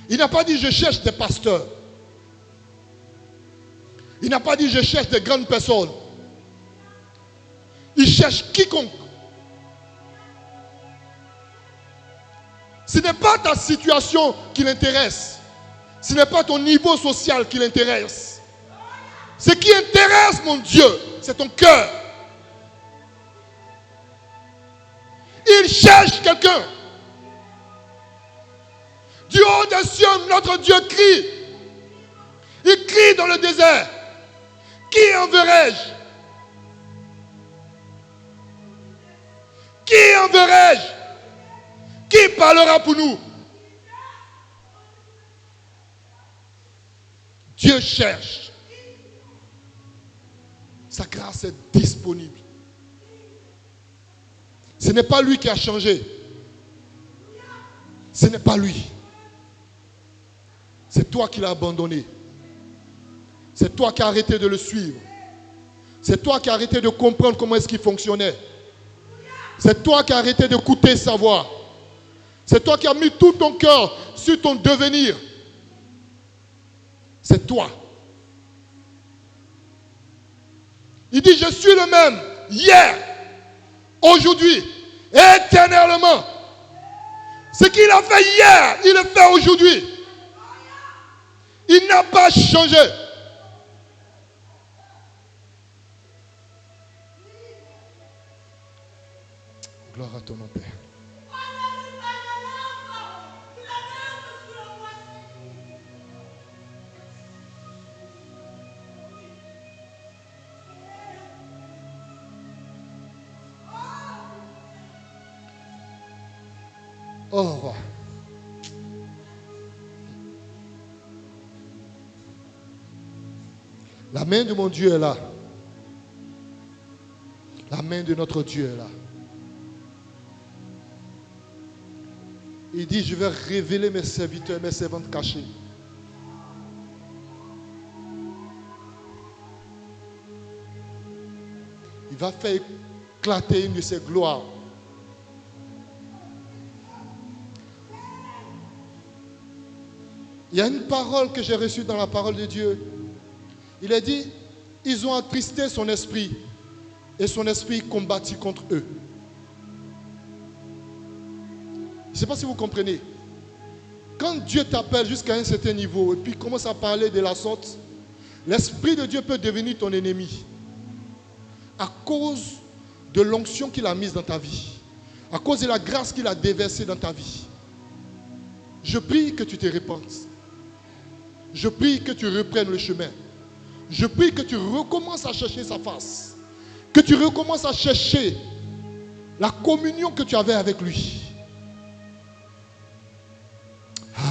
Il n'a pas dit je cherche des pasteurs. Il n'a pas dit je cherche des grandes personnes. Il cherche quiconque. Ce n'est pas ta situation qui l'intéresse. Ce n'est pas ton niveau social qui l'intéresse. Ce qui intéresse mon Dieu, c'est ton cœur. Il cherche quelqu'un. Du haut des cieux, notre Dieu crie. Il crie dans le désert. Qui enverrai-je? Qui enverrai-je? Qui parlera pour nous? Dieu cherche. Sa grâce est disponible. Ce n'est pas lui qui a changé. Ce n'est pas lui. C'est toi qui l'as abandonné. C'est toi qui as arrêté de le suivre. C'est toi qui as arrêté de comprendre comment est-ce qu'il fonctionnait. C'est toi qui as arrêté d'écouter sa voix. C'est toi qui as mis tout ton cœur sur ton devenir. C'est toi. Il dit, je suis le même hier, aujourd'hui, éternellement. Ce qu'il a fait hier, il le fait aujourd'hui. Il n'a pas changé. Gloire à ton nom, Père. Oh, roi. La main de mon Dieu est là. La main de notre Dieu est là. Il dit, je vais révéler mes serviteurs, mes servantes cachées. Il va faire éclater une de ses gloires. Il y a une parole que j'ai reçue dans la parole de Dieu. Il a dit, ils ont attristé son esprit et son esprit combattit contre eux. Je ne sais pas si vous comprenez. Quand Dieu t'appelle jusqu'à un certain niveau et puis commence à parler de la sorte, l'Esprit de Dieu peut devenir ton ennemi à cause de l'onction qu'il a mise dans ta vie, à cause de la grâce qu'il a déversée dans ta vie. Je prie que tu te repentes. Je prie que tu reprennes le chemin. Je prie que tu recommences à chercher sa face. Que tu recommences à chercher la communion que tu avais avec lui.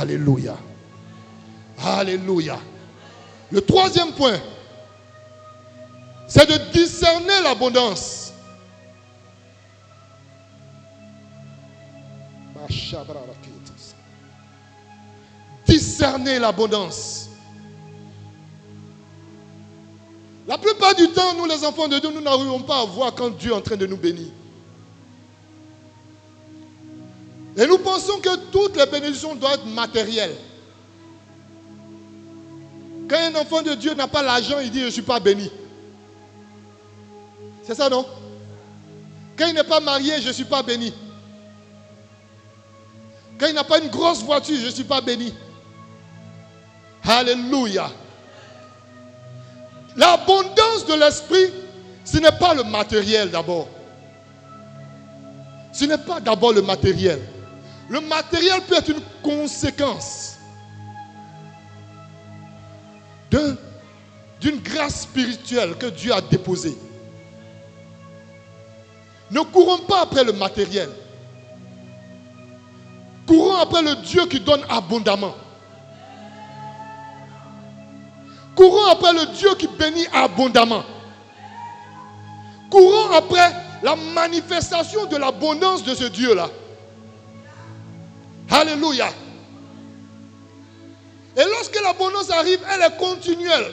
Alléluia. Alléluia. Le troisième point, c'est de discerner l'abondance. Discerner l'abondance. La plupart du temps, nous les enfants de Dieu, nous n'arrivons pas à voir quand Dieu est en train de nous bénir. Et nous pensons que toutes les bénédictions doivent être matérielles. Quand un enfant de Dieu n'a pas l'argent, il dit je ne suis pas béni. C'est ça, non? Quand il n'est pas marié, je ne suis pas béni. Quand il n'a pas une grosse voiture, je ne suis pas béni. Alléluia. L'abondance de l'esprit, ce n'est pas le matériel d'abord. Ce n'est pas d'abord le matériel. Le matériel peut être une conséquence d'une grâce spirituelle que Dieu a déposée. Ne courons pas après le matériel. Courons après le Dieu qui donne abondamment. Courons après le Dieu qui bénit abondamment. Courons après la manifestation de l'abondance de ce Dieu-là. Alléluia. Et lorsque l'abondance arrive, elle est continuelle.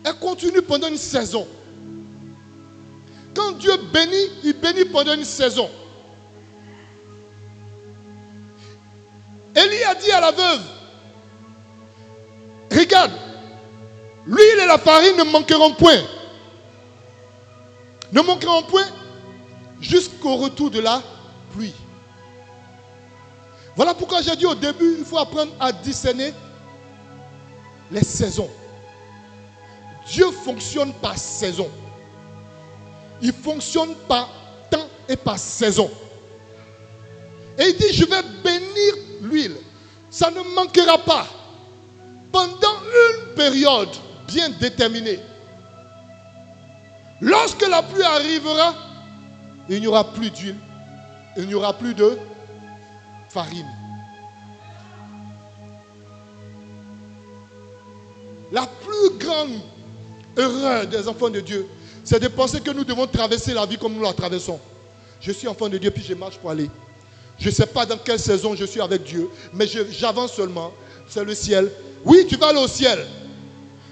Elle continue pendant une saison. Quand Dieu bénit, il bénit pendant une saison. Élie a dit à la veuve, regarde, l'huile et la farine ne manqueront point. Ne manqueront point jusqu'au retour de la pluie. Voilà pourquoi j'ai dit au début, il faut apprendre à discerner les saisons. Dieu fonctionne par saison. Il fonctionne par temps et par saison. Et il dit, je vais bénir l'huile. Ça ne manquera pas. Pendant une période bien déterminée. Lorsque la pluie arrivera, il n'y aura plus d'huile. Il n'y aura plus de farine. La plus grande erreur des enfants de Dieu, c'est de penser que nous devons traverser la vie comme nous la traversons. Je suis enfant de Dieu, puis je marche pour aller. Je ne sais pas dans quelle saison je suis avec Dieu, mais j'avance seulement. C'est le ciel. Oui, tu vas aller au ciel.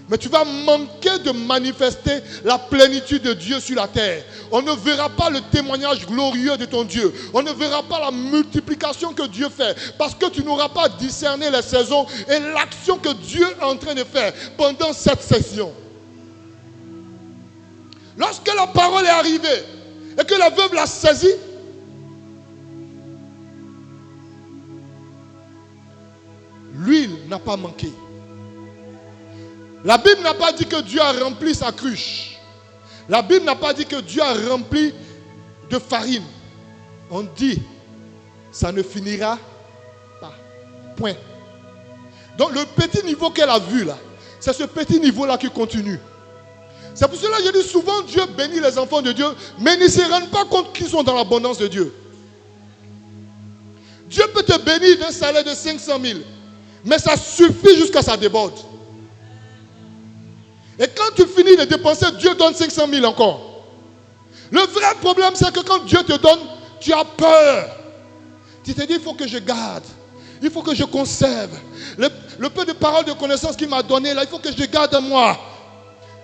Mais tu vas manquer de manifester la plénitude de Dieu sur la terre. On ne verra pas le témoignage glorieux de ton Dieu. On ne verra pas la multiplication que Dieu fait. Parce que tu n'auras pas discerné les saisons et l'action que Dieu est en train de faire pendant cette session. Lorsque la parole est arrivée et que la veuve l'a saisie, l'huile n'a pas manqué. La Bible n'a pas dit que Dieu a rempli sa cruche. La Bible n'a pas dit que Dieu a rempli de farine. On dit, ça ne finira pas. Point. Donc le petit niveau qu'elle a vu là, c'est ce petit niveau-là qui continue. C'est pour cela que je dis souvent, Dieu bénit les enfants de Dieu, mais ils ne se rendent pas compte qu'ils sont dans l'abondance de Dieu. Dieu peut te bénir d'un salaire de 500 000, mais ça suffit jusqu'à ça déborde. Et quand tu finis de dépenser, Dieu donne 500 000 encore. Le vrai problème, c'est que quand Dieu te donne, tu as peur. Tu te dis, il faut que je garde. Il faut que je conserve. Le peu de paroles de connaissance qu'il m'a donné, là, il faut que je garde en moi.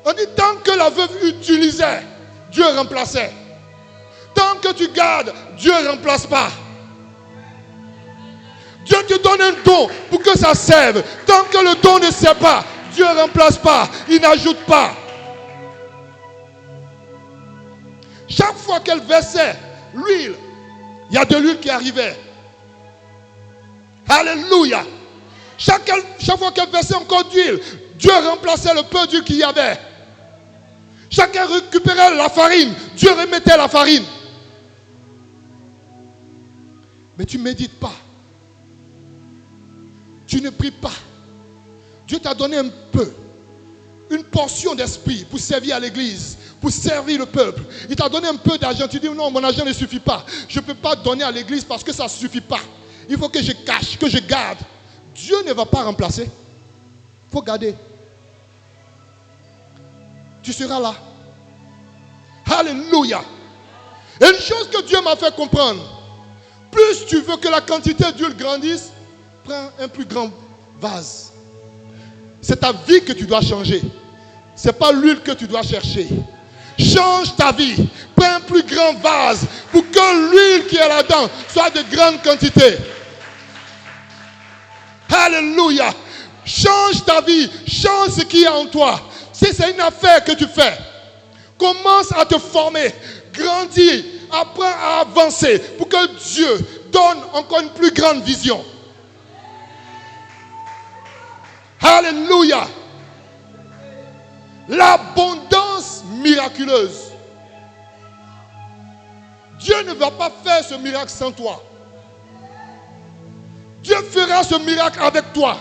On dit, tant que la veuve utilisait, Dieu remplaçait. Tant que tu gardes, Dieu ne remplace pas. Dieu te donne un don pour que ça serve. Tant que le don ne sert pas, Dieu ne remplace pas, il n'ajoute pas. Chaque fois qu'elle versait l'huile, il y a de l'huile qui arrivait. Alléluia. Chaque fois qu'elle versait encore d'huile, Dieu remplaçait le peu d'huile qu'il y avait. Chacun récupérait la farine, Dieu remettait la farine. Mais tu ne médites pas. Tu ne pries pas. Dieu t'a donné un peu, une portion d'esprit pour servir à l'église, pour servir le peuple. Il t'a donné un peu d'argent. Tu dis non, mon argent ne suffit pas. Je ne peux pas donner à l'église parce que ça ne suffit pas. Il faut que je cache, que je garde. Dieu ne va pas remplacer. Il faut garder. Tu seras là. Alléluia. Et une chose que Dieu m'a fait comprendre, plus tu veux que la quantité d'huile grandisse, prends un plus grand vase. C'est ta vie que tu dois changer. Ce n'est pas l'huile que tu dois chercher. Change ta vie. Prends un plus grand vase pour que l'huile qui est là-dedans soit de grande quantité. Alléluia. Change ta vie. Change ce qui est en toi. Si c'est une affaire que tu fais, commence à te former. Grandis. Apprends à avancer pour que Dieu donne encore une plus grande vision. Alléluia. L'abondance miraculeuse. Dieu ne va pas faire ce miracle sans toi. Dieu fera ce miracle avec toi.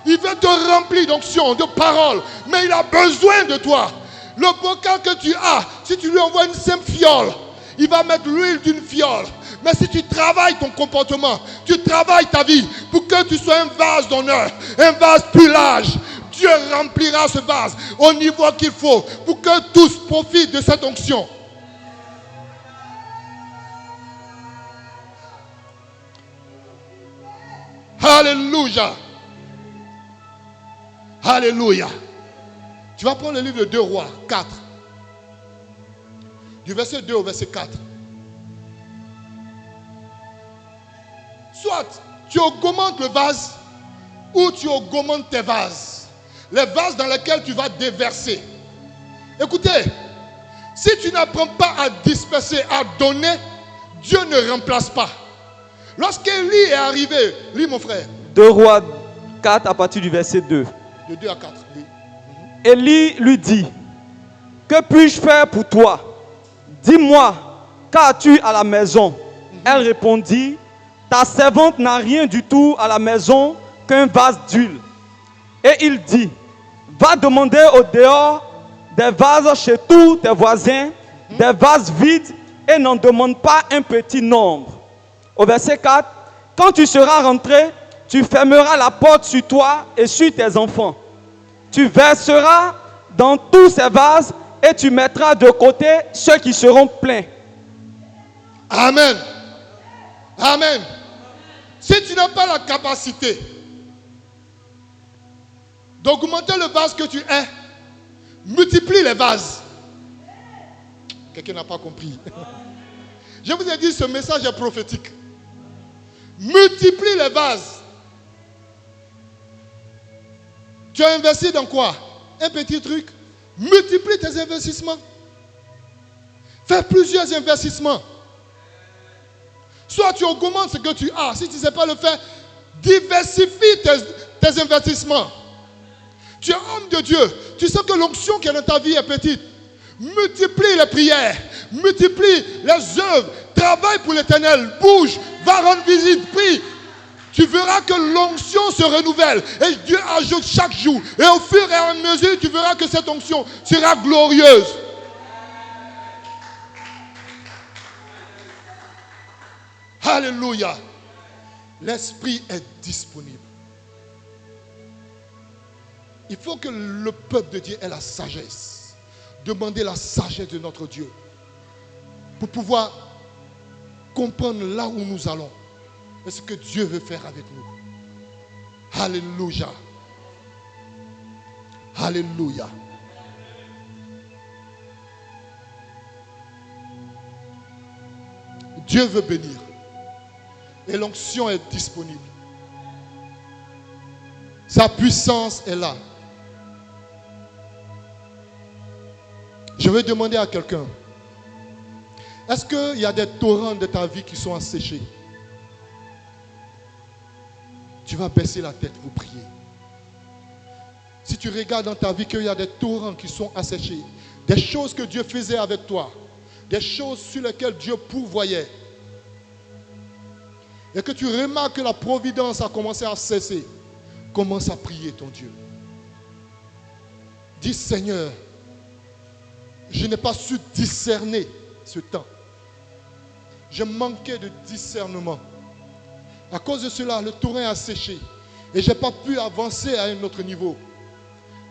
Il veut te remplir d'onction, de paroles, mais il a besoin de toi. Le bocal que tu as, si tu lui envoies une simple fiole, il va mettre l'huile d'une fiole. Mais si tu travailles ton comportement, tu travailles ta vie pour que tu sois un vase d'honneur, un vase plus large, Dieu remplira ce vase au niveau qu'il faut pour que tous profitent de cette onction. Alléluia. Alléluia. Tu vas prendre le livre de 2 Rois 4. Du verset 2 au verset 4. Soit tu augmentes le vase ou tu augmentes tes vases. Les vases dans lesquels tu vas déverser. Écoutez, si tu n'apprends pas à disperser, à donner, Dieu ne remplace pas. Lorsqu'Élie est arrivé, lis mon frère. 2 Rois 4 à partir du verset 2. De 2 à 4, oui. Élie lui dit, que puis-je faire pour toi? Dis-moi, qu'as-tu à la maison? Elle répondit, ta servante n'a rien du tout à la maison qu'un vase d'huile. Et il dit, va demander au dehors des vases chez tous tes voisins, des vases vides, et n'en demande pas un petit nombre. Au verset 4, quand tu seras rentré, tu fermeras la porte sur toi et sur tes enfants. Tu verseras dans tous ces vases et tu mettras de côté ceux qui seront pleins. Amen. Amen. Si tu n'as pas la capacité d'augmenter le vase que tu es, multiplie les vases. Quelqu'un n'a pas compris. Je vous ai dit, ce message est prophétique. Multiplie les vases. Tu as investi dans quoi? Un petit truc. Multiplie tes investissements. Fais plusieurs investissements. Soit tu augmentes ce que tu as. Si tu ne sais pas le faire, diversifie tes investissements. Tu es homme de Dieu. Tu sais que l'onction qui est dans ta vie est petite. Multiplie les prières. Multiplie les œuvres. Travaille pour l'Éternel. Bouge. Va rendre visite. Prie. Tu verras que l'onction se renouvelle. Et Dieu ajoute chaque jour. Et au fur et à mesure, tu verras que cette onction sera glorieuse. Alléluia. L'esprit est disponible. Il faut que le peuple de Dieu ait la sagesse. Demandez la sagesse de notre Dieu. Pour pouvoir comprendre là où nous allons. Et ce que Dieu veut faire avec nous. Alléluia. Alléluia. Dieu veut bénir. Et l'onction est disponible. Sa puissance est là. Je vais demander à quelqu'un. Est-ce qu'il y a des torrents de ta vie qui sont asséchés? Tu vas baisser la tête pour prier. Si tu regardes dans ta vie qu'il y a des torrents qui sont asséchés, des choses que Dieu faisait avec toi, des choses sur lesquelles Dieu pourvoyait, et que tu remarques que la providence a commencé à cesser, commence à prier ton Dieu. Dis, Seigneur, je n'ai pas su discerner ce temps. Je manquais de discernement. À cause de cela, le torrent a séché. Et je n'ai pas pu avancer à un autre niveau.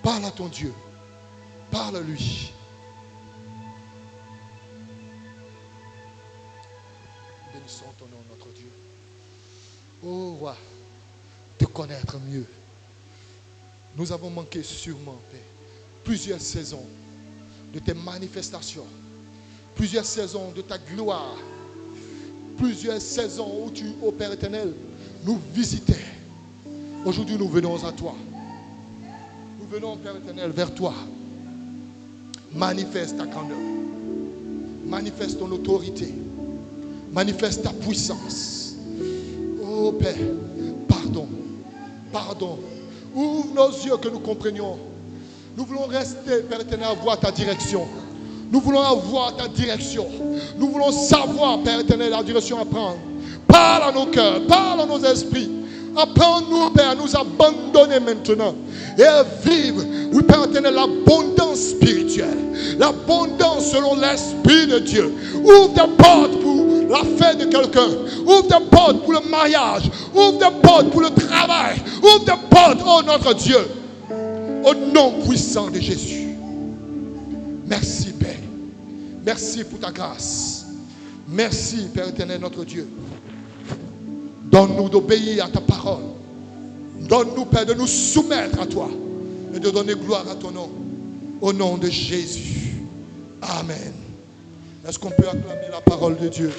Parle à ton Dieu. Parle à lui. Bénissons ton nom, notre Dieu. Oh, roi, te connaître mieux. Nous avons manqué sûrement, Père, plusieurs saisons de tes manifestations. Plusieurs saisons de ta gloire. Plusieurs saisons où tu, ô Père éternel, nous visitais. Aujourd'hui, nous venons à toi. Nous venons, Père éternel, vers toi. Manifeste ta grandeur. Manifeste ton autorité. Manifeste ta puissance. Oh Père, pardon. Pardon. Ouvre nos yeux que nous comprenions. Nous voulons rester, Père éternel, à voir ta direction. Nous voulons avoir ta direction. Nous voulons savoir, Père éternel, la direction à prendre. Parle à nos cœurs, parle à nos esprits. Apprends-nous, Père, à nous abandonner maintenant. Et à vivre, oui, Père éternel, l'abondance spirituelle. L'abondance selon l'Esprit de Dieu. Ouvre des portes pour la fête de quelqu'un. Ouvre des portes pour le mariage. Ouvre des portes pour le travail. Ouvre des portes, oh notre Dieu. Au nom puissant de Jésus. Merci, Père. Merci pour ta grâce. Merci, Père éternel, notre Dieu. Donne-nous d'obéir à ta parole. Donne-nous, Père, de nous soumettre à toi et de donner gloire à ton nom. Au nom de Jésus. Amen. Est-ce qu'on peut acclamer la parole de Dieu?